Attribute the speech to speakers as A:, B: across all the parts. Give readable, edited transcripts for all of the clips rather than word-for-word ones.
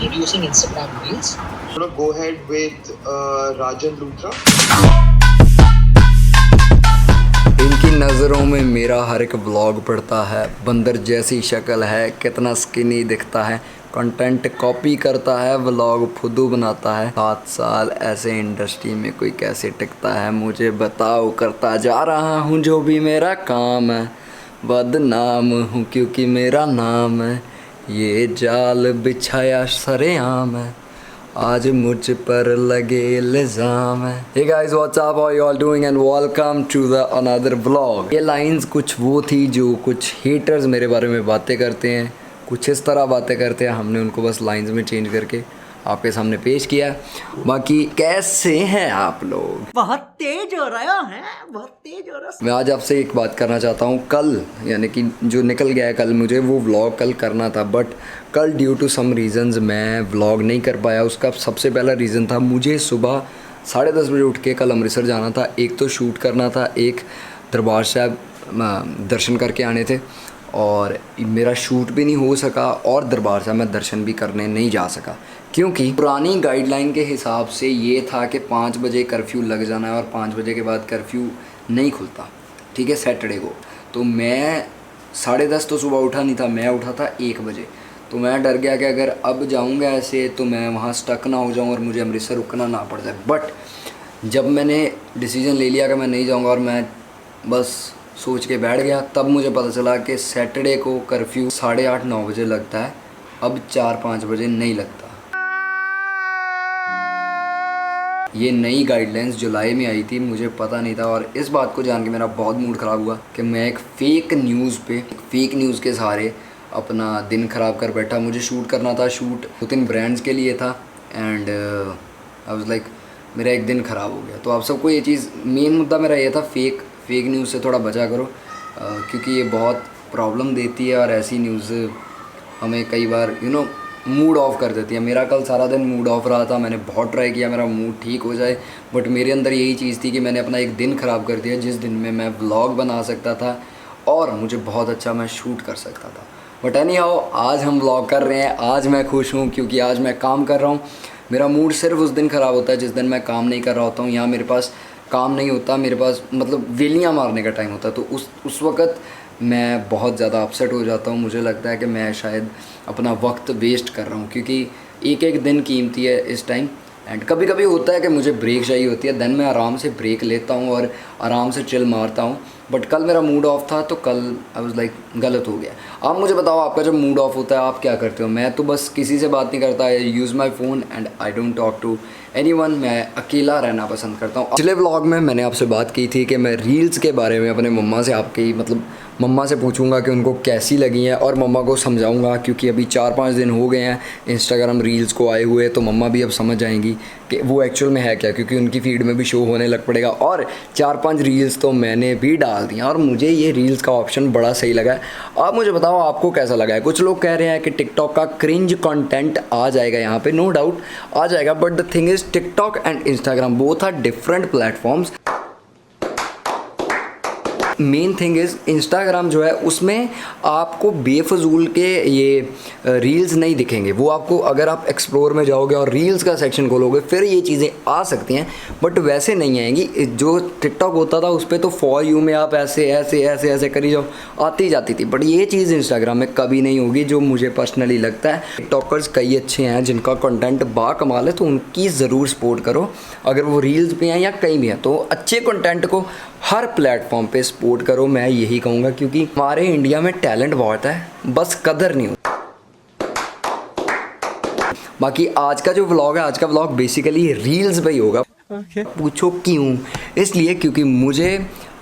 A: introducing Instagram Reels.
B: I'm gonna go ahead with Rajan Luthra.
C: इनकी नज़रों में मेरा हर एक व्लॉग पड़ता है, बंदर जैसी शक्ल है, कितना स्किनी दिखता है, कंटेंट कॉपी करता है, व्लॉग फुदू बनाता है। 7 साल ऐसे इंडस्ट्री में कोई कैसे टिकता है मुझे बताओ, करता जा रहा हूँ जो भी मेरा काम है, बदनाम हूँ क्योंकि मेरा नाम है, ये जाल बिछाया सरेआम है, आज मुझ पर लगे इल्ज़ाम है। Hey guys, what's up? How you all doing? And welcome to the another vlog। ये लाइंस कुछ वो थी जो कुछ हेटर्स मेरे बारे में बातें करते हैं, कुछ इस तरह बातें करते हैं, हमने उनको बस लाइंस में चेंज करके आपके सामने पेश किया। बाकी कैसे हैं आप लोग?
A: बहुत तेज हो रहा है, बहुत तेज हो रहा है।
C: मैं आज आपसे एक बात करना चाहता हूँ। कल यानी कि जो निकल गया है कल, मुझे वो व्लॉग कल करना था, बट कल ड्यू टू सम रीज़न्स मैं व्लॉग नहीं कर पाया। उसका सबसे पहला रीज़न था, मुझे सुबह 10:30 बजे उठ के कल अमृतसर जाना था। एक तो शूट करना था, एक दरबार साहब दर्शन करके आने थे, और मेरा शूट भी नहीं हो सका और दरबार साहब मैं दर्शन भी करने नहीं जा सका, क्योंकि पुरानी गाइडलाइन के हिसाब से ये था कि 5 बजे कर्फ्यू लग जाना है और 5 बजे के बाद कर्फ्यू नहीं खुलता, ठीक है, सैटरडे को। तो मैं 10:30 तो सुबह उठा नहीं था, मैं उठा था 1 बजे। तो मैं डर गया कि अगर अब जाऊंगा ऐसे तो मैं वहाँ स्टक ना हो जाऊँ और मुझे अमृतसर रुकना ना पड़ जाए। बट जब मैंने डिसीजन ले लिया कि मैं नहीं जाऊँगा और मैं बस सोच के बैठ गया, तब मुझे पता चला कि सैटरडे को कर्फ्यू 8:30-9 बजे लगता है, अब 4-5 बजे नहीं लगता। ये नई गाइडलाइंस जुलाई में आई थी, मुझे पता नहीं था, और इस बात को जान के मेरा बहुत मूड ख़राब हुआ कि मैं एक फ़ेक न्यूज़ के सहारे अपना दिन ख़राब कर बैठा। मुझे शूट करना था, शूट 2-3 ब्रांड्स के लिए था, एंड आई वाज लाइक मेरा एक दिन ख़राब हो गया। तो आप सबको ये चीज़, मेन मुद्दा मेरा ये था, फेक न्यूज़ से थोड़ा बचा करो, क्योंकि ये बहुत प्रॉब्लम देती है और ऐसी न्यूज़ हमें कई बार मूड ऑफ कर देती है। मेरा कल सारा दिन मूड ऑफ रहा था, मैंने बहुत ट्राई किया मेरा मूड ठीक हो जाए, बट मेरे अंदर यही चीज़ थी कि मैंने अपना एक दिन ख़राब कर दिया जिस दिन में मैं व्लॉग बना सकता था और मुझे बहुत अच्छा मैं शूट कर सकता था। बट एनी हाउ, आज हम व्लॉग कर रहे हैं, आज मैं खुश हूँ क्योंकि आज मैं काम कर रहा हूँ। मेरा मूड सिर्फ उस दिन ख़राब होता है जिस दिन मैं काम नहीं कर रहा होता हूँ, यहाँ मेरे पास काम नहीं होता, मेरे पास मतलब वेलियाँ मारने का टाइम होता है। तो उस वक़्त मैं बहुत ज़्यादा अपसेट हो जाता हूँ, मुझे लगता है कि मैं शायद अपना वक्त वेस्ट कर रहा हूँ, क्योंकि एक एक दिन कीमती है इस टाइम। एंड कभी कभी होता है कि मुझे ब्रेक चाहिए होती है, देन मैं आराम से ब्रेक लेता हूँ और आराम से चिल मारता हूँ। बट कल मेरा मूड ऑफ था, तो कल आई वाज लाइक गलत हो गया। आप मुझे बताओ, आपका जब मूड ऑफ होता है आप क्या करते हो? मैं तो बस किसी से बात नहीं करता, I use my phone and I don't talk to anyone. मैं अकेला रहना पसंद करता हूँ। पिछले व्लॉग में मैंने आपसे बात की थी कि मैं रील्स के बारे में अपने मम्मा से, आपकी मतलब मम्मा से पूछूंगा कि उनको कैसी लगी हैं और मम्मा को समझाऊंगा, क्योंकि अभी 4-5 दिन हो गए हैं इंस्टाग्राम रील्स को आए हुए, तो मम्मा भी अब समझ जाएंगी कि वो एक्चुअल में है क्या, क्योंकि उनकी फीड में भी शो होने लग पड़ेगा। और 4-5 रील्स तो मैंने भी डाल दी और मुझे ये रील्स का ऑप्शन बड़ा सही लगा है। आप मुझे बताओ आपको कैसा लगा है? कुछ लोग कह रहे हैं कि टिकटॉक का क्रिंज कंटेंट आ जाएगा यहाँ पे, नो डाउट आ जाएगा, but the thing is TikTok and Instagram both are different platforms. Main thing is Instagram जो है उसमें आपको बेफजूल के ये रील्स नहीं दिखेंगे, वो आपको अगर आप एक्सप्लोर में जाओगे और रील्स का सेक्शन खोलोगे फिर ये चीज़ें आ सकती हैं, बट वैसे नहीं आएंगी। जो टिकटॉक होता था उस पर तो फॉर यू में आप ऐसे ऐसे ऐसे ऐसे करी जाओ, आती जाती थी, बट ये चीज़ इंस्टाग्राम में कभी नहीं होगी, जो मुझे पर्सनली लगता है। टिकटॉकर्स कई अच्छे हैं जिनका कंटेंट बाकमाल है, तो उनकी ज़रूर सपोर्ट करो, अगर वो रील्स पे हैं या कहीं भी हैं, तो अच्छे कंटेंट को हर प्लेटफॉर्म पे सपोर्ट करो, मैं यही कहूँगा, क्योंकि हमारे इंडिया में टैलेंट बहुत है, बस कदर नहीं होती। बाकी आज का जो व्लॉग है, आज का व्लॉग बेसिकली रील्स पे ही होगा। पूछो क्यों? इसलिए क्योंकि मुझे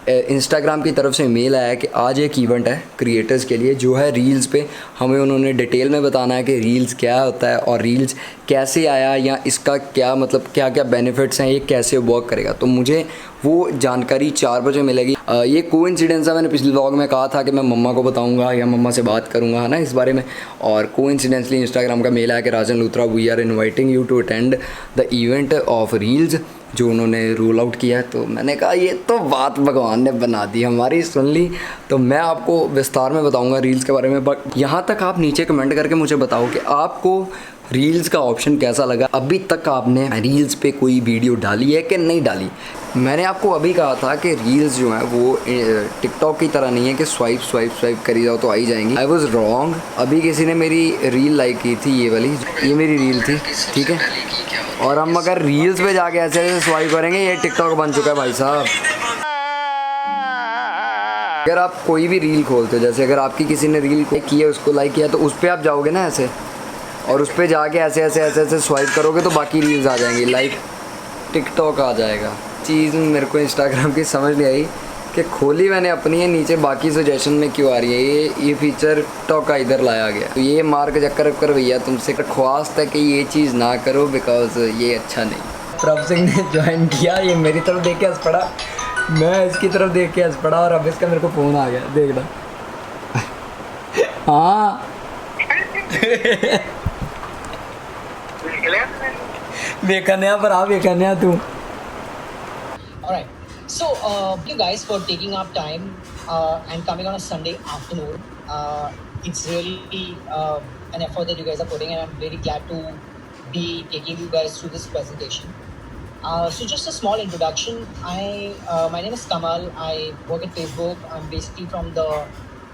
C: इंस्टाग्राम की तरफ से मेल आया कि आज एक इवेंट है क्रिएटर्स के लिए, जो है रील्स पे। हमें उन्होंने डिटेल में बताना है कि रील्स क्या होता है और रील्स कैसे आया, या इसका क्या मतलब क्या क्या बेनिफिट्स हैं, ये कैसे वर्क करेगा। तो मुझे वो जानकारी 4 बजे मिलेगी। ये कोइंसिडेंस है, मैंने पिछले व्लॉग में कहा था कि मैं मम्मा को बताऊंगा या मम्मा से बात करूंगा, है ना, इस बारे में। और कोइंसिडेंसली इंस्टाग्राम का मेल आया कि Rajan Luthra, we are inviting you to attend the event of reels, जो उन्होंने रोल आउट किया है। तो मैंने कहा ये तो बात भगवान ने बना दी, हमारी सुन ली। तो मैं आपको विस्तार में बताऊंगा रील्स के बारे में, बट यहाँ तक आप नीचे कमेंट करके मुझे बताओ कि आपको रील्स का ऑप्शन कैसा लगा। अभी तक आपने रील्स पे कोई वीडियो डाली है कि नहीं डाली। मैंने आपको अभी कहा था कि रील्स जो है वो टिकटॉक की तरह नहीं है कि स्वाइप करी जाओ तो आ ही जाएंगी। I was wrong. अभी किसी ने मेरी रील लाइक की थी, ये वाली, ये मेरी रील थी, ठीक है। और हम अगर रील्स पे जाके ऐसे ऐसे स्वाइप करेंगे, ये टिकटॉक बन चुका है भाई साहब। अगर आप कोई भी रील खोलते हो, जैसे अगर आपकी किसी ने रील की है, उसको लाइक किया, तो उस पर आप जाओगे ना ऐसे, और उस पर जाके ऐसे ऐसे ऐसे ऐसे स्वाइप करोगे तो बाकी रील्स आ जाएंगी, लाइक टिकटॉक आ जाएगा। चीज़ मेरे को इंस्टाग्राम की समझ नहीं आई कि खोली मैंने अपनी है, नीचे बाकी सजेशन में क्यों आ रही है। ये फीचर टिकटॉक का इधर लाया गया। तो ये मार्क चक्कर कर भैया, तुमसे ख्वास्त है कि ये चीज़ ना करो, बिकॉज ये अच्छा नहीं। प्रभ सिंह ने ज्वाइन किया, ये मेरी तरफ देख के हंस पड़ा, मैं इसकी तरफ देख के हंस पड़ा, और अब इसका मेरे को फ़ोन आ गया, देखना। हाँ बेकन्या पर आ, बेकन्या तू।
A: Alright. So, thank you guys for taking up time and coming on a Sunday afternoon. It's really an effort that you guys are putting, and I'm very glad to be taking you guys through this presentation. So, just a small introduction. My name is Kamal. I work at Facebook. I'm basically from the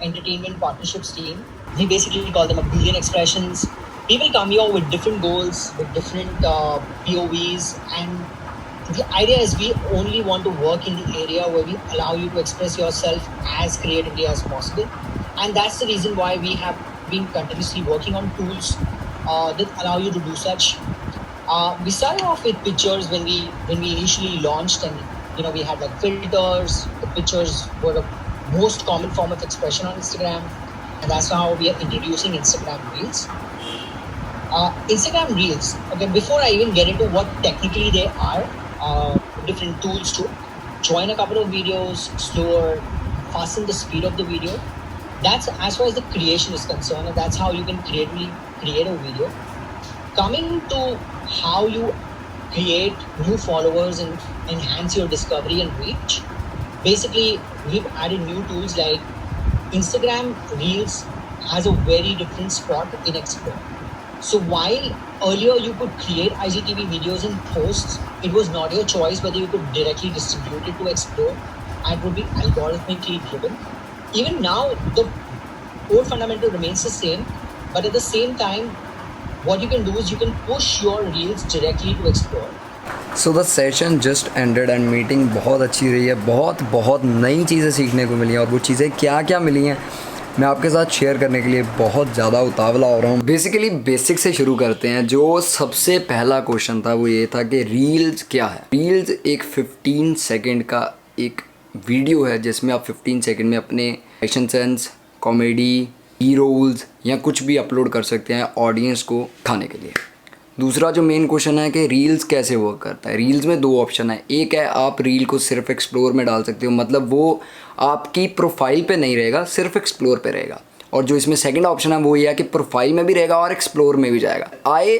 A: entertainment partnerships team. We basically call them a billion expressions. People come here with different goals, with different POVs, and the idea is we only want to work in the area where we allow you to express yourself as creatively as possible. And that's the reason why we have been continuously working on tools that allow you to do such. We started off with pictures when we initially launched, and we had like filters. The pictures were the most common form of expression on Instagram, and that's how we are introducing Instagram Reels. Instagram Reels, okay, before I even get into what technically they are, different tools to join a couple of videos, slower, fasten the speed of the video. That's as far as the creation is concerned, and that's how you can creatively create a video. Coming to how you create new followers and enhance your discovery and reach, basically we've added new tools like Instagram Reels has a very different spot in Explore. So while earlier you could create IGTV videos and posts, it was not your choice whether you could directly distribute it to Explore, and it would be algorithmically driven. Even now, the core fundamental remains the same, but at the same time, what you can do is you can push your reels directly to Explore.
C: So the session just ended and meeting बहुत अच्छी रही है। बहुत नई चीज़ें सीखने को मिली हैं, और वो चीज़ें क्या क्या मिली हैं मैं आपके साथ शेयर करने के लिए बहुत ज़्यादा उतावला हो रहा हूँ। बेसिकली बेसिक से शुरू करते हैं। जो सबसे पहला क्वेश्चन था वो ये था कि रील्स क्या है। रील्स एक 15 सेकंड का एक वीडियो है जिसमें आप 15 सेकंड में अपने फैशन सेंस, कॉमेडी, हीरोज़ या कुछ भी अपलोड कर सकते हैं ऑडियंस को खाने के लिए। दूसरा जो मेन क्वेश्चन है कि रील्स कैसे वर्क करता है। रील्स में 2 ऑप्शन है। एक है आप रील को सिर्फ एक्सप्लोर में डाल सकते हो, मतलब वो आपकी प्रोफाइल पे नहीं रहेगा, सिर्फ एक्सप्लोर पे रहेगा। और जो इसमें सेकंड ऑप्शन है वो ये है कि प्रोफाइल में भी रहेगा और एक्सप्लोर में भी जाएगा। आई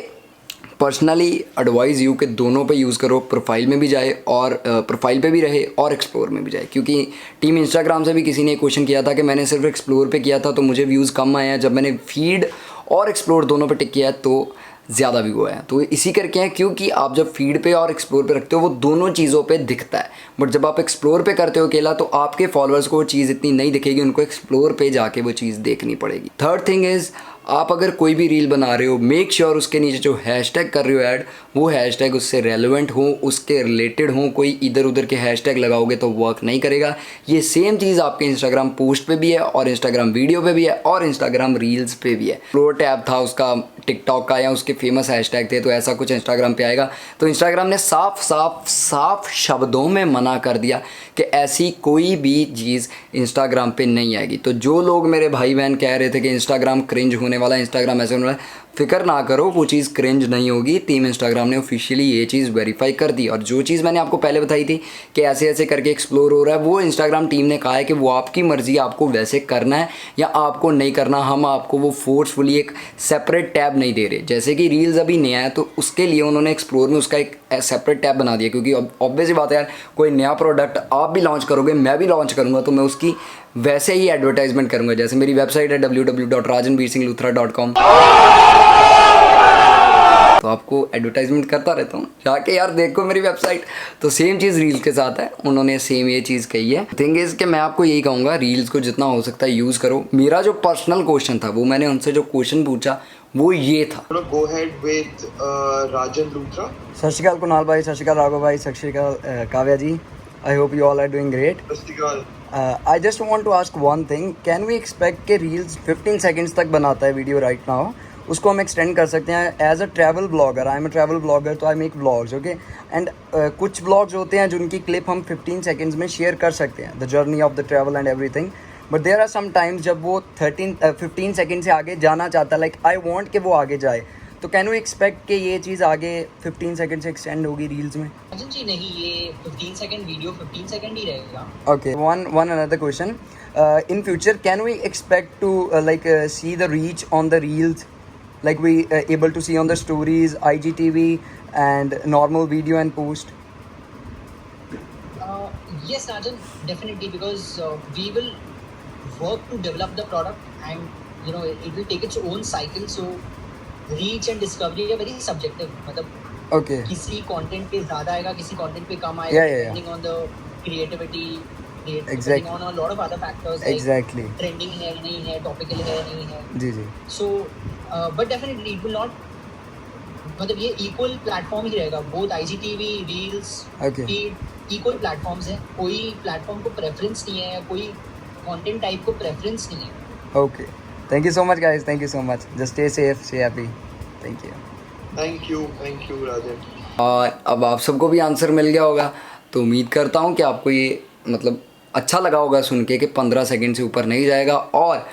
C: पर्सनली एडवाइज़ यू कि दोनों पे यूज़ करो, प्रोफाइल में भी जाए और प्रोफाइल पे भी रहे और एक्सप्लोर में भी जाए। क्योंकि टीम इंस्टाग्राम से भी किसी ने क्वेश्चन किया था कि मैंने सिर्फ एक्सप्लोर पे किया था तो मुझे व्यूज़ कम आए हैं, जब मैंने फीड और एक्सप्लोर दोनों पे टिक किया है तो ज़्यादा भी हुआ है। तो इसी करके हैं क्योंकि आप जब फीड पे और एक्सप्लोर पे रखते हो वो दोनों चीज़ों पे दिखता है, बट जब आप एक्सप्लोर पे करते हो अकेला तो आपके फॉलोअर्स को वो चीज़ इतनी नहीं दिखेगी, उनको एक्सप्लोर पे जाके वो चीज़ देखनी पड़ेगी। थर्ड थिंग इज़ आप अगर कोई भी रील बना रहे हो, मेक श्योर उसके नीचे जो हैशटैग कर रहे हो ऐड, वो हैशटैग उससे रेलेवेंट हो, उसके रिलेटेड हो। कोई इधर उधर के हैशटैग लगाओगे तो वर्क नहीं करेगा। ये सेम चीज़ आपके इंस्टाग्राम पोस्ट पे भी है और इंस्टाग्राम वीडियो पे भी है और इंस्टाग्राम रील्स पे भी है। फ्लोर टैब था उसका टिकटॉक का या उसके फेमस हैशटैग थे, तो ऐसा कुछ इंस्टाग्राम पे आएगा। तो इंस्टाग्राम ने साफ शब्दों में मना कर दिया कि ऐसी कोई भी चीज़ इंस्टाग्राम पे नहीं आएगी। तो जो लोग मेरे भाई बहन कह रहे थे कि इंस्टाग्राम क्रिंज होने वाला, इंस्टाग्राम ऐसे होने वाला, फिक्र ना करो, वो चीज़ क्रिंज नहीं होगी। टीम इंस्टाग्राम ने ऑफिशियली ये चीज़ वेरीफाई कर दी। और जो चीज़ मैंने आपको पहले बताई थी कि ऐसे ऐसे करके एक्सप्लोर हो रहा है, वो इंस्टाग्राम टीम ने कहा है कि वो आपकी मर्ज़ी, आपको वैसे करना है या आपको नहीं करना। हम आपको वो फोर्सफुली एक सेपरेट टैब नहीं दे रहे। जैसे कि रील्स अभी नया है तो उसके लिए उन्होंने एक्सप्लोर में उसका एक सेपरेट टैब बना दिया, क्योंकि ऑब्वियस बात है यार, कोई नया प्रोडक्ट आप भी लॉन्च करोगे, मैं भी लॉन्च करूँगा, तो मैं उसकी वैसे ही एडवर्टाइजमेंट करूँगा। जैसे मेरी वेबसाइट है www.rajanveersingluthra.com। आपको एडवर्टाइजमेंट करता रहता हूँ, जाके यार देखो मेरी वेबसाइट। तो सेम चीज़ रील्स के साथ है, उन्होंने सेम ये चीज़ कही है। थिंग इज़ कि मैं आपको यही कहूँगा, रील्स को जितना हो सकता है यूज़ करो। मेरा जो पर्सनल क्वेश्चन था, वो मैंने उनसे जो क्वेश्चन पूछा वो ये था।
B: Go ahead with Rajan Luthra.
C: सत श्री अकाल कुणाल भाई, सत श्री अकाल राघव भाई, सत श्री अकाल Kavya ji. I hope you all are doing great. I just want to ask one thing, can we expect के रील्स 15 सेकंड्स तक बनाता है वीडियो राइट नाउ, उसको हम एक्सटेंड कर सकते हैं as a travel blogger. I am a travel blogger, तो I make vlogs, okay. And कुछ व्लॉग्स होते हैं जिनकी क्लिप हम 15 सेकंड्स में शेयर कर सकते हैं, the journey of the travel and everything. But there are some times जब वो 15 सेकंड से आगे जाना चाहता है, लाइक आई वांट कि वो आगे जाए, तो कैन वी एक्सपेक्ट कि ये चीज़ आगे 15 सेकंड से एक्सटेंड होगी रील्स में?
A: राजन जी नहीं, ये 15 सेकंड वीडियो 15 सेकंड ही रहेगा।
C: Okay, one another question. In future, can we expect to see the reach on the reels, like we able to see on the stories, IGTV, and normal video and post?
A: Yes, Rajan, definitely, because we will work to develop the product, and it will take its own cycle. So reach and discovery are very subjective. मतलब
C: Okay.
A: किसी content पे ज़्यादा आएगा, किसी content पे कम आएगा,
C: Yeah.
A: depending on the creativity,
C: Exactly.
A: depending on a lot of other factors like
C: Exactly.
A: trending है नहीं है, topical है नहीं है.
C: जी जी.
A: So, but definitely it will not, मतलब ये equal platform ही रहेगा. Both IGTV, Reels,
C: Okay.
A: Feed, equal platforms हैं. कोई platform को preference नहीं है, या कोई content type को preference नहीं है.
C: Okay. Thank you so much, guys. Thank you so much. Just stay safe, stay happy. Thank you.
B: Thank you, Rajan.
C: और अब आप सबको भी आंसर मिल गया होगा, तो उम्मीद करता हूँ कि आपको ये मतलब अच्छा लगा होगा सुन के कि 15 सेकंड से ऊपर नहीं जाएगा, और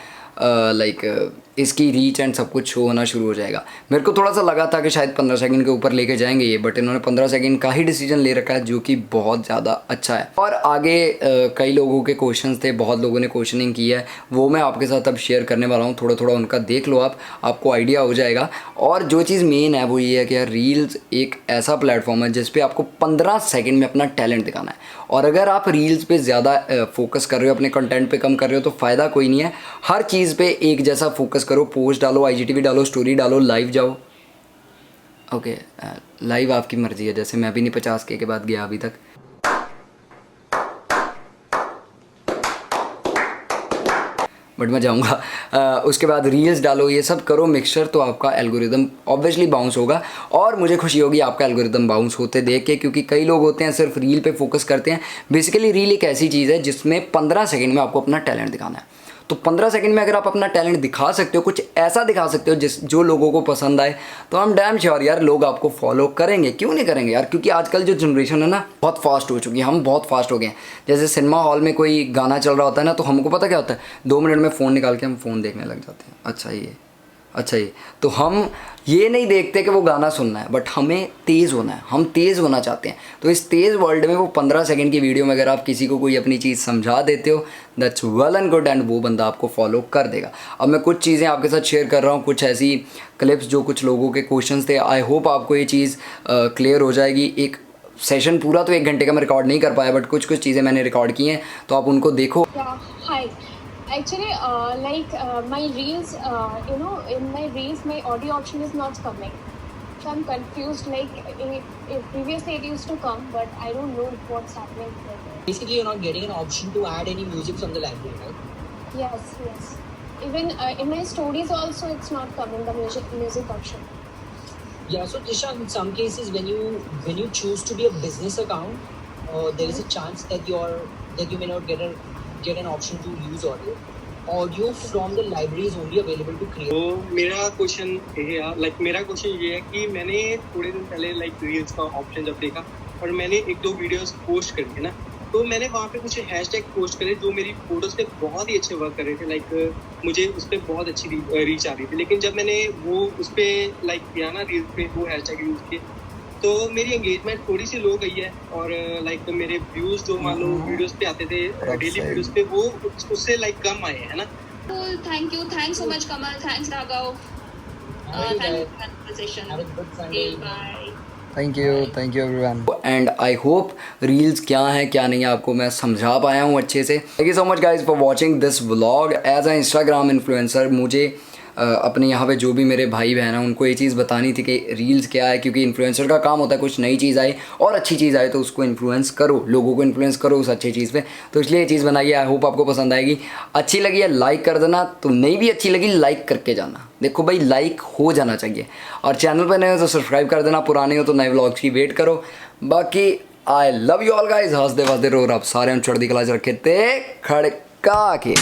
C: इसकी रीच एंड सब कुछ शो होना शुरू हो जाएगा। मेरे को थोड़ा सा लगा था कि शायद 15 सेकंड के ऊपर लेके जाएंगे ये, बट इन्होंने 15 सेकंड का ही डिसीजन ले रखा है, जो कि बहुत ज़्यादा अच्छा है। और आगे कई लोगों के क्वेश्चंस थे, बहुत लोगों ने क्वेश्चनिंग की है, वो मैं आपके साथ अब शेयर करने वाला हूँ। थोड़ा थोड़ा उनका देख लो, आपको आइडिया हो जाएगा। और जो चीज़ मेन है वो ये है कि यार रील्स एक ऐसा प्लेटफॉर्म है जिस पे आपको 15 सेकंड में अपना टैलेंट दिखाना है, और अगर आप रील्स पे ज़्यादा फोकस कर रहे हो, अपने कंटेंट पे कम कर रहे हो, तो फ़ायदा कोई नहीं है। हर चीज़ पे एक जैसा फोकस करो, पोस्ट डालो, IGTV डालो, स्टोरी डालो, लाइव जाओ। ओके, लाइव आपकी मर्जी है, जैसे मैं भी नहीं 50K के बाद गया अभी तक। बट मैं जाऊँगा। उसके बाद रील्स डालो, ये सब करो मिक्सचर, तो आपका एल्गोरिदम ऑब्वियसली बाउंस होगा, और मुझे खुशी होगी आपका एल्गोरिदम बाउंस होते देख के, क्योंकि कई लोग होते हैं सिर्फ रील पे फोकस करते हैं। बेसिकली रील एक ऐसी चीज़ है जिसमें 15 सेकंड में आपको अपना टैलेंट दिखाना है। तो 15 सेकंड में अगर आप अपना टैलेंट दिखा सकते हो, कुछ ऐसा दिखा सकते हो जो लोगों को पसंद आए, तो हम डैम श्योर यार लोग आपको फॉलो करेंगे। क्यों नहीं करेंगे यार, क्योंकि आजकल जो जनरेशन है ना, बहुत फास्ट हो चुकी है, हम बहुत फास्ट हो गए हैं। जैसे सिनेमा हॉल में कोई गाना चल रहा होता है ना, तो हमको पता क्या होता है, 2 मिनट में फ़ोन निकाल के हम फ़ोन देखने लग जाते हैं। अच्छा ये तो हम ये नहीं देखते कि वो गाना सुनना है, बट हमें तेज़ होना है, हम तेज़ होना चाहते हैं। तो इस तेज़ वर्ल्ड में वो 15 सेकंड की वीडियो में अगर आप किसी को कोई अपनी चीज़ समझा देते हो, that's well and good, and वो बंदा आपको फॉलो कर देगा। अब मैं कुछ चीज़ें आपके साथ शेयर कर रहा हूँ, कुछ ऐसी क्लिप्स जो कुछ लोगों के क्वेश्चंस थे। आई होप आपको ये चीज़ क्लियर हो जाएगी। एक सेशन पूरा तो 1 घंटे का मैं रिकॉर्ड नहीं कर पाया, बट कुछ चीज़ें मैंने रिकॉर्ड की हैं, तो आप उनको देखो।
D: Hi. Actually, my reels, in my reels, my audio option is not coming. So I'm confused. Previously it used to come, but I don't know what's happening.
A: Basically, you're not getting an option to add any music from the library, right?
D: Yes. Even in my stories also, it's not coming, the music option.
A: Yeah, so Disha, in some cases, when you choose to be a business account, there is a chance that you may not get an option to use audio from the library is only available to create.
E: तो मेरा question ये है कि मैंने थोड़े दिन पहले reels का ऑप्शन जब देखा, और मैंने 1-2 वीडियोस पोस्ट करी है ना, तो मैंने वहाँ पे कुछ हैशटैग पोस्ट करे जो मेरी फोटोज पे बहुत ही अच्छे वर्क कर रहे थे। मुझे उस पर बहुत अच्छी रीच आ रही थी, लेकिन जब मैंने वो उस पर किया ना, रील्स पे वो हैशटैग यूज़ किए, तो मेरी एंगेजमेंट थोड़ी सी लो गई है, और मेरे व्यूज जो मान लो वीडियोस पे आते थे डेली वीडियोस पे, वो उससे कम आए हैं ना।
D: Thanks so much, Kamal. Thanks, Raghav. Thank you for the conversation.
A: Have a good Sunday.
D: Bye.
C: Thank you everyone, and I hope reels क्या है क्या नहीं है आपको मैं समझा पाया हूँ अच्छे से। Thank you so much guys for watching this vlog. As a Instagram influencer मुझे अपने यहाँ पे जो भी मेरे भाई बहन हैं उनको ये चीज़ बतानी थी कि रील्स क्या है, क्योंकि इन्फ्लुएंसर का काम होता है कुछ नई चीज़ आए और अच्छी चीज़ आए तो उसको इन्फ्लुएंस करो, लोगों को इन्फ्लुएंस करो उस अच्छी चीज़ पे। तो इसलिए ये चीज़ बनाई है, आई होप आपको पसंद आएगी। अच्छी लगी है लाइक कर देना, तो नहीं भी अच्छी लगी लाइक करके जाना। देखो भाई लाइक हो जाना चाहिए, और चैनल पर नए हो तो सब्सक्राइब कर देना, पुराने हो तो नए व्लॉग्स की वेट करो। बाकी I love you all guys, हंसदे वसदे रो रब सारे चढ़दी कला च रखे ते खड़का के।